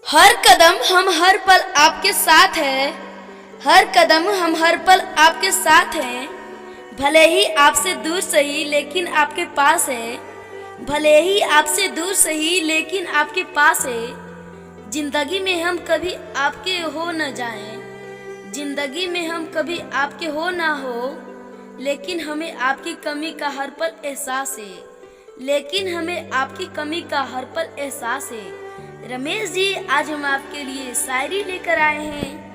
हर कदम हम हर पल आपके साथ हैं। हर कदम हम हर पल आपके साथ हैं। भले ही आपसे दूर सही लेकिन आपके पास है। भले ही आपसे दूर सही लेकिन आपके पास है। जिंदगी में हम कभी आपके हो न जाएं। जिंदगी में हम कभी आपके हो ना हो, लेकिन हमें आपकी कमी का हर पल एहसास है। लेकिन हमें आपकी कमी का हर पल एहसास है। रमेश जी, आज हम आपके लिए शायरी लेकर आए हैं।